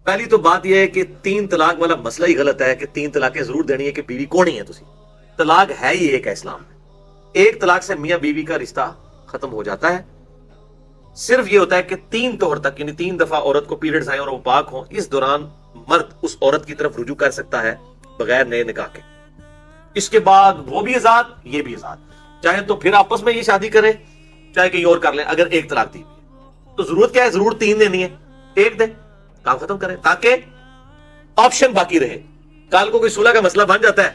پہلی تو بات یہ ہے کہ 3 طلاق والا مسئلہ ہی غلط ہے کہ 3 طلاقیں ضرور دینی ہے کہ بیوی کون ہی ہے تسی. طلاق ہے ہی ایک ہے اسلام میں. ایک طلاق سے میاں بیوی کا رشتہ ختم ہو جاتا ہے. صرف یہ ہوتا ہے کہ 3 طور تک یعنی 3 دفعہ عورت کو پیریڈز آئیں اور وہ پاک ہوں، اس دوران مرد اس عورت کی طرف رجوع کر سکتا ہے بغیر نئے نکاح کے. اس کے بعد وہ بھی آزاد یہ بھی آزاد، چاہے تو پھر آپس میں یہ شادی کرے چاہے کہیں اور کر لیں. اگر ایک طلاق دی تو ضرورت کیا ہے؟ ضرور 3 دینی ہے، ایک دے کام ختم کرے تاکہ آپشن باقی رہے. کل کو کوئی صلح کا مسئلہ بن جاتا ہے،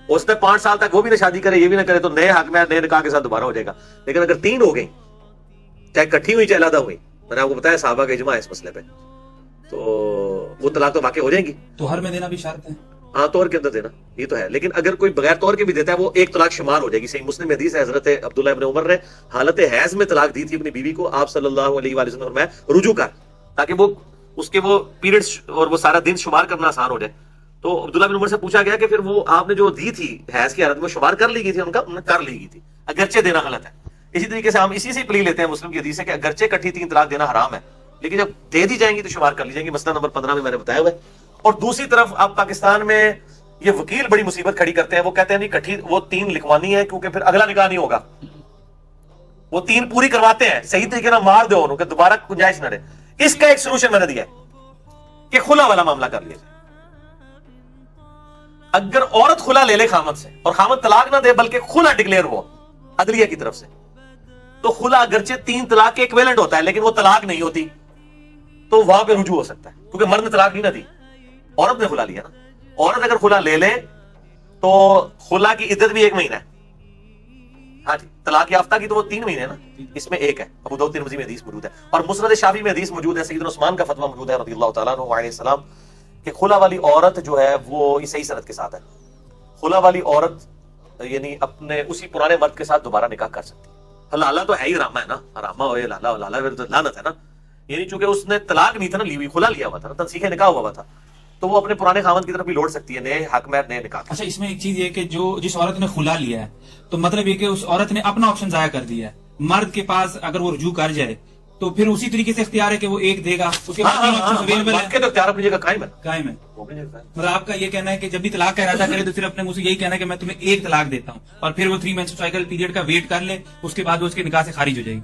اس نے 5 سال تک وہ بھی نہ شادی کرے یہ بھی نہ کرے تو نئے حق میں نئے نکاح کے ساتھ دوبارہ ہو جائے گا. لیکن اگر 3 ہو گئی، چاہے کٹھی ہوئی چاہے علیحدہ ہوئی، میں نے آپ کو بتایا صحابہ کا اجماع ہے اس مسئلے پہ، تو وہ طلاق تو واقع ہو جائیں گی. تو ہر میں دینا بھی شرط ہے؟ ہاں، طور کے اندر دینا یہ تو ہے، لیکن اگر کوئی بغیر طور کے بھی دیتا ہے وہ ایک طلاق شمار ہو جائے گی. صحیح مسلم میں حدیث ہے، حضرت عبداللہ ابن عمر نے حالت حیض میں طلاق دی تھی اپنی بیوی کو. آپ صلی اللہ علیہ وآلہ وسلم میں رجوع کر تاکہ وہ اس کے وہ پیریڈز اور وہ سارا دن شمار کرنا آسان ہو جائے. تو عبداللہ بن عمر سے پوچھا گیا کہ پھر وہ آپ نے جو دی تھی حیض کی حالت میں شمار کر لی گئی تھی؟ ان کا کر لی گئی تھی، اگرچہ دینا غلط ہے. اسی طریقے سے ہم اسی سے پلی لیتے ہیں مسلم کی حدیث ہے کہ اگرچہ کٹھی 3 طلاق دینا حرام ہے لیکن جب دے دی جائیں گی تو شمار کر لی جائیں گی. مسئلہ نمبر 15 میں نے بتایا ہوا ہے. اور دوسری طرف اب پاکستان میں یہ وکیل بڑی مصیبت کھڑی کرتے ہیں. وہ کہتے ہیں نہیں کٹھی وہ 3 لکھوانی ہے کیونکہ پھر اگلا نکاح نہیں ہوگا. وہ 3 پوری کرواتے ہیں صحیح طریقے نہ مار دو انہوں کہ دوبارہ گنجائش نہ رہے. اس کا ایک سولوشن میں نے دیا ہے کہ خلا والا معاملہ کر لیا جائے. اگر عورت خلا لے لے خامد سے اور خامد طلاق نہ دے بلکہ خلا ڈکلیئر ہو عدلیہ کی طرف سے، تو خلا اگرچہ 3 طلاق کے ایکویلنٹ ہوتا ہے لیکن وہ طلاق نہیں ہوتی، تو وہاں پہ رجوع ہو سکتا ہے کیونکہ مرد نے طلاق نہیں نہ دی، عورت نے خلا لیا نا. عورت اگر خلا لے لے تو خلا کی عدت بھی 1 مہینہ ہے. ہاں جی، طلاق یافتہ کی تو وہ 3 مہینے ہے نا، اس میں 1 ہے. ابو داؤد ترمذی میں حدیث موجود ہے اور مسند شافعی میں حدیث موجود ہے. سیدنا عثمان کا فتویٰ موجود ہے رضی اللہ تعالیٰ عنہ علیہ السلام کہ خلا والی عورت جو ہے وہ صحیح سند کے ساتھ ہے. خلا والی عورت یعنی اپنے اسی پرانے مرد کے ساتھ دوبارہ نکاح کر سکتی ہے. حلالہ تو ہے ہی، حرامہ ہے نا، حرامہ ہوئے حلالہ تو لعنت ہے نا. یعنی چونکہ اس نے طلاق نہیں تھا نا لی ہوئی، خلا لیا ہوا تھا نا، تنسیخ نکاح ہوا تھا، تو وہ اپنے پرانے خاوند کی طرف بھی لوٹ سکتی ہے نئے حق میں نئے نکاح. اچھا، اس میں ایک چیز یہ کہ جو جس عورت نے خلا لیا ہے تو مطلب یہ کہ اس عورت نے اپنا آپشن ضائع کر دیا ہے. مرد کے پاس اگر وہ رجوع کر جائے تو پھر اسی طریقے سے اختیار ہے کہ وہ 1 دے گا، اس کے بعد 3 آپشن اویلیبل ہے. تو اختیار اپنی جگہ قائم ہے. مطلب آپ کا یہ کہنا ہے کہ جب بھی طلاق کا ارادہ کرے تو صرف اپنے منہ سے یہی کہنا ہے کہ میں تمہیں 1 طلاق دیتا ہوں اور پھر وہ 3 منسٹر سائیکل پیریڈ کا ویٹ کر لے، اس کے بعد وہ اس کے نکاح سے خارج ہو جائے گی.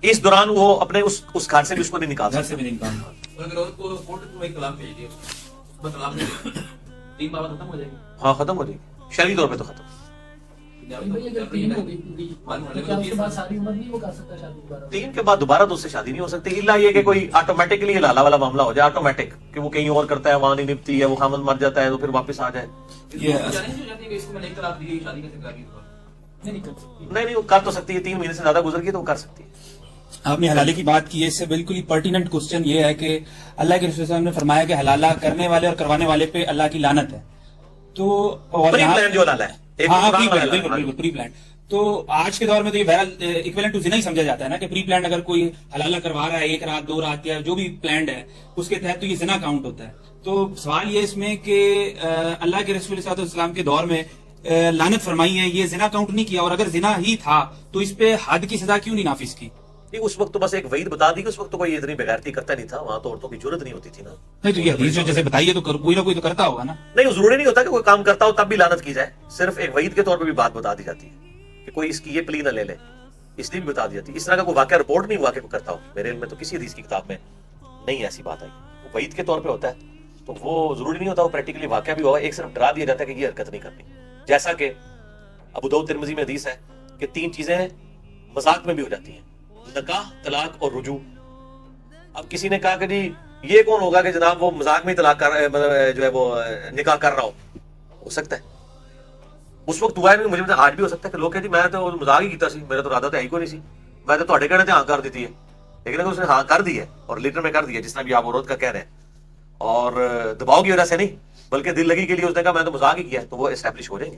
اس دوران وہ اپنے اس گھر سے بھی اس کو نہیں نکال گھر سے بھی نہیں نکالنا. اگر عورت کو کورٹ میں ایک طلاق بھیج دیا، اس پر طلاق نہیں ہوئی، 3 بار ختم ہو جائے گی. ہاں ختم ہو جائے گی شرعی طور پہ تو ختم. تین کے بعد دوبارہ تو اس سے شادی نہیں ہو سکتی الا یہ کہ کوئی آٹومیٹکلی حلالہ والا معاملہ ہو جائے، آٹومیٹک کہ وہ کہیں اور کرتا ہے وہاں نہیں نپتی ہے، وہ خامد مر جاتا ہے تو پھر واپس آ جائے. نہیں وہ کر تو سکتی ہے، 3 مہینے سے زیادہ گزر گئی تو وہ کر سکتی ہے. آپ نے حلالے کی بات کی ہے، اس سے بالکل ہی پرٹیننٹ کوسچن یہ ہے کہ اللہ کے رسول صلی اللہ علیہ وسلم نے فرمایا کہ حلالہ کرنے والے اور کروانے والے پہ اللہ کی لعنت ہے. تو پری پلان جو حلالہ ہے، بالکل پری پلان. تو آج کے دور میں تو یہ بہرحال ایکویلنٹ ٹو زنا ہی سمجھا جاتا ہے نا کہ پری پلانڈ اگر کوئی حلالہ کروا رہا ہے 1 رات 2 رات یا جو بھی پلانڈ ہے اس کے تحت تو یہ زنا کاؤنٹ ہوتا ہے. تو سوال یہ اس میں کہ اللہ کے رسول صلی اللہ علیہ وسلم کے دور میں لعنت فرمائی ہے، یہ زنا کاؤنٹ نہیں کیا، اور اگر زنا ہی تھا تو اس پہ حد کی سزا کیوں نہیں نافذ کی؟ اس وقت تو بس ایک وعید بتا دی کہ اس وقت تو کوئی اتنی بغیرتی کرتا نہیں تھا، وہاں تو عورتوں کی جرت نہیں ہوتی تھی نا. نہیں تو یہ حدیث جو جیسے بتائیے تو کوئی نہ کوئی تو کرتا ہوگا نا. نہیں ضروری نہیں ہوتا کہ کوئی کام کرتا ہو تب بھی لعنت کی جائے، صرف ایک وعید کے طور پہ بھی بات بتا دی جاتی ہے کہ کوئی اس کی یہ پلی نہ لے لے، اس لیے بھی بتا دی جاتی ہے. اس طرح کا کوئی واقعہ رپورٹ نہیں ہوا کہ کوئی کرتا ہو، میرے علم میں تو کسی حدیث کی کتاب میں نہیں ایسی بات آئی. وہ وعید کے طور پہ ہوتا ہے تو وہ ضروری نہیں ہوتا وہ پریکٹیکلی واقعہ بھی ہوا. ایک صرف ڈرا دیا جاتا ہے کہ یہ حرکت نہیں کرنی. جیسا کہ ابو داؤد ترمذی میں حدیث ہے کہ 3 چیزیں مذاق میں بھی ہو جاتی ہیں، نکاح، طلاق اور رجوع. اب کسی نے کہا کہ جی یہ کون ہوگا کہ جناب وہ مذاق میں طلاق کر جو ہے وہ نکاح کر رہا ہو سکتا ہے. اس وقت ہوا ہے، مجھے آج بھی ہو سکتا ہے کہ لوگ کہتے ہیں میں تو مذاق ہی کیتا سی، میرا تو ارادہ تو ہے ہی کوئی نہیں سی، میں تو تہاڈے کہنے تے ہاں کر دیتی ہے. لیکن اگر اس نے ہاں کر دی ہے اور لیٹر میں کر دیا جس طرح بھی آپ عورت کا کہہ رہے ہیں اور دباؤ کی وجہ سے نہیں بلکہ دل لگی کے لیے اس نے کہا میں تو مذاق ہی کیا ہے، تو وہ اسٹیبلش ہو جائیں گے